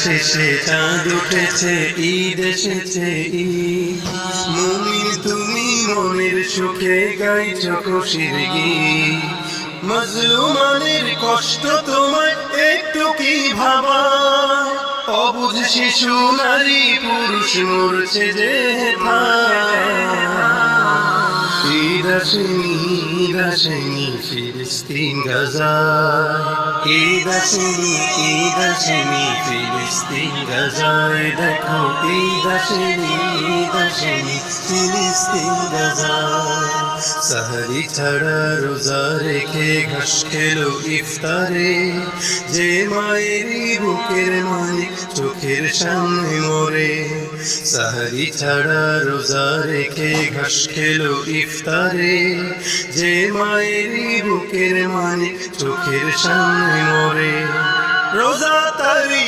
শেষে চাঁদ উঠেছে, ঈদ এসেছে, ঈদ। মুমিন তুমি মনের সুখে গাইছ খুশির গীত। মজলুমানের কষ্ট তোমায় একটু কি ভাবা? অবুঝ শিশু নারী পুরুষ মরছে যে ঈদ আসেনি, ঈদ আসেনি ফিলিস্তিন গাজায়। ঈদ আসেনি, ঈদ আসেনি ফিলিস্তিন গাজায়। দেখো ঈদ আসেনি, ঈদ আসেনি ফিলিস্তিন গাজায়। সাহারি ছাড়া রোজা রেখে ঘাস খেলো ইফতারে, যে মায়েরই বুকের মালিক চোখের সামনে মরে। সাহারি ছাড়া রোজা রেখে ঘাস খেলো ইফতারে, যে মায়েরই বুকের মালিক চোখের সামনে মরে। রোজা তারি